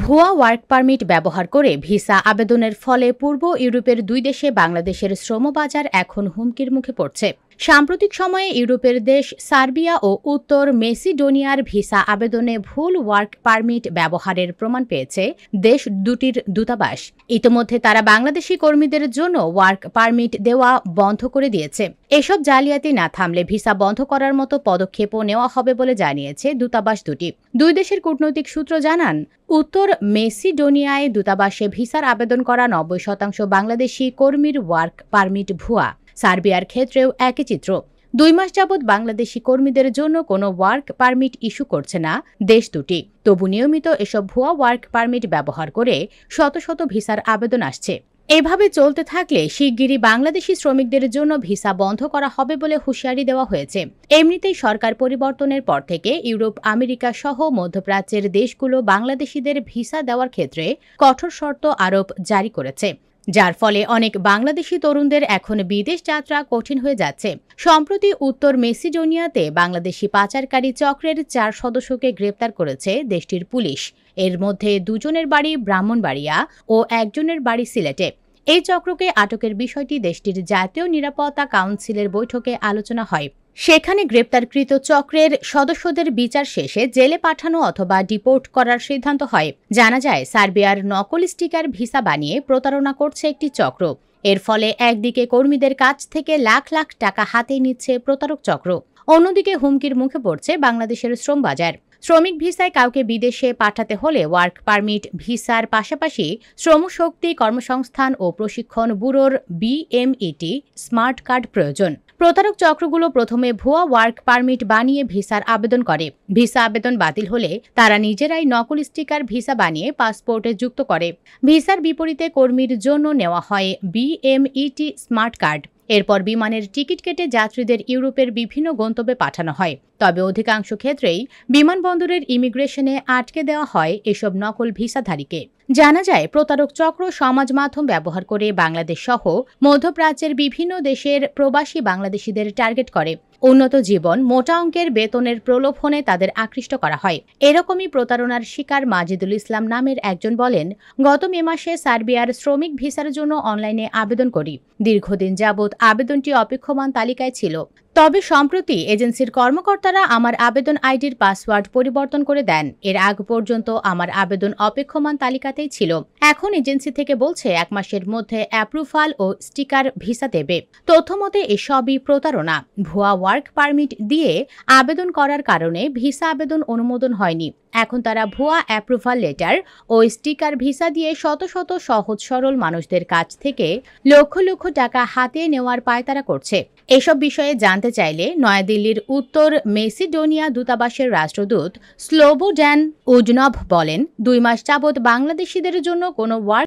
ভুয়া work permit ব্যবহার করে ভিসা আবেদনের ফলে পূর্ব ইউরোপের দুই দেশে বাংলাদেশের শ্রমবাজার এখন হুমকির মুখে পড়ছে। সাম্প্রতিক সময়ে ইউরোপের দেশ সার্বিয়া ও উত্তর মেসিডোনিয়ার ভিসা আবেদনে ভুল ওয়ার্ক পারমিট ব্যবহারের প্রমাণ পেয়েছে দেশ দুটির দূতাবাস। ইতোমধ্যে তারা বাংলাদেশি কর্মীদের জন্য ওয়ার্ক পারমিট দেওয়া বন্ধ করে দিয়েছে। এসব জালিয়াতি না থামলে ভিসা বন্ধ করার মতো পদক্ষেপও নেওয়া হবে বলে জানিয়েছে দূতাবাস দুটি। দুই দেশের কূটনৈতিক সূত্র জানান, উত্তর মেসিডোনিয়ায় দূতাবাসে ভিসার আবেদন করা ৯০% বাংলাদেশি কর্মীর ওয়ার্ক পারমিট ভুয়া। সার্বিয়ার ক্ষেত্রেও একই চিত্র। ২ মাস যাবৎ বাংলাদেশি কর্মীদের জন্য কোনো ওয়ার্ক পারমিট ইস্যু করছে না দেশ দুটি। তবু নিয়মিত এসব ভুয়া ওয়ার্ক পারমিট ব্যবহার করে শত শত ভিসার আবেদন আসছে। এভাবে চলতে থাকলে শিগগিরই বাংলাদেশি শ্রমিকদের জন্য ভিসা বন্ধ করা হবে বলে হুঁশিয়ারি দেওয়া হয়েছে। এমনিতেই সরকার পরিবর্তনের পর থেকে ইউরোপ, আমেরিকা সহ মধ্যপ্রাচ্যের দেশগুলো বাংলাদেশিদের ভিসা দেওয়ার ক্ষেত্রে কঠোর শর্ত আরোপ জারি করেছে, যার ফলে অনেক বাংলাদেশি তরুণদের এখন বিদেশ যাত্রা কঠিন হয়ে যাচ্ছে। সম্প্রতি উত্তর মেসিডোনিয়াতে বাংলাদেশি পাচারকারী চক্রের ৪ সদস্যকে গ্রেপ্তার করেছে দেশটির পুলিশ। এর মধ্যে ২ জনের বাড়ি ব্রাহ্মণবাড়িয়া ও একজনের বাড়ি সিলেটে। এই চক্রকে আটকের বিষয়টি দেশটির জাতীয় নিরাপত্তা কাউন্সিলের বৈঠকে আলোচনা হয়। সেখানে গ্রেপ্তারকৃত চক্রের সদস্যদের বিচার শেষে জেলে পাঠানো অথবা ডিপোর্ট করার সিদ্ধান্ত হয়। জানা যায়, সার্বিয়ার নকল স্টিকার ভিসা বানিয়ে প্রতারণা করছে একটি চক্র। এর ফলে একদিকে কর্মীদের কাছ থেকে লাখ লাখ টাকা হাতে নিচ্ছে প্রতারক চক্র, অন্যদিকে হুমকির মুখে পড়ছে বাংলাদেশের শ্রমবাজার। শ্রমিক ভিসায় কাউকে বিদেশে পাঠাতে হলে ওয়ার্ক পারমিট ভিসার পাশাপাশি শ্রমশক্তি কর্মসংস্থান ও প্রশিক্ষণ ব্যুরোর BMET স্মার্ট কার্ড প্রয়োজন। প্রতারক চক্রগুলো প্রথমে ভুয়া ওয়ার্ক পারমিট বানিয়ে ভিসার আবেদন করে। ভিসা আবেদন বাতিল হলে তারা নিজেরাই নকল স্টিকার ভিসা বানিয়ে পাসপোর্টে যুক্ত করে। ভিসার বিপরীতে কর্মীর জন্য নেওয়া হয় BMET স্মার্ট কার্ড। এরপর বিমানের টিকিট কেটে যাত্রীদের ইউরোপের বিভিন্ন গন্তব্যে পাঠানো হয়। তবে অধিকাংশ ক্ষেত্রেই বিমানবন্দরের ইমিগ্রেশনে আটকে দেওয়া হয় এসব নকল ভিসাধারীকে। জানা যায়, প্রতারক চক্র সমাজ মাধ্যম ব্যবহার করে বাংলাদেশ সহ মধ্যপ্রাচ্যের বিভিন্ন দেশের প্রবাসী বাংলাদেশিদের টার্গেট করে। উন্নত জীবন, মোটা অঙ্কের বেতনের প্রলোভনে তাদের আকৃষ্ট করা হয়। এরকমই প্রতারণার শিকার মাজিদুল ইসলাম নামের একজন বলেন, গত মে মাসে সার্বিয়ার শ্রমিক ভিসার জন্য অনলাইনে আবেদন করি। দীর্ঘদিন যাবৎ আবেদনটি অপেক্ষমান তালিকায় ছিল। তবে সম্প্রতি এজেন্সির কর্মকর্তারা আমার আবেদন আইডির পাসওয়ার্ড পরিবর্তন করে দেন। এর আগ পর্যন্ত আমার আবেদন অপেক্ষমান তালিকাতেই ছিল। এখন এজেন্সি থেকে বলছে 1 মাসের মধ্যে অ্যাপ্রুভাল ও স্টিকার ভিসা দেবে। তথ্যমতে এসবই প্রতারণা। ভুয়া ওয়ার্ক পারমিট দিয়ে আবেদন করার কারণে ভিসা আবেদন অনুমোদন হয়নি। এখন তারা ভুয়া অ্যাপ্রুভাল লেটার ও স্টিকার ভিসা দিয়ে শত শত সহজ সরল মানুষদের কাছ থেকে লক্ষ লক্ষ টাকা হাতিয়ে নেওয়ার পায়তারা করছে। এসব বিষয়ে জানতে চাইলে নয়াদিল্লির উত্তর মেসিডোনিয়া দূতাবাসের রাষ্ট্রদূত স্লোবোড্যান উডনভ বলেন, 2 মাস যাবৎ বাংলাদেশিদের জন্য কোনো ওয়ার্ক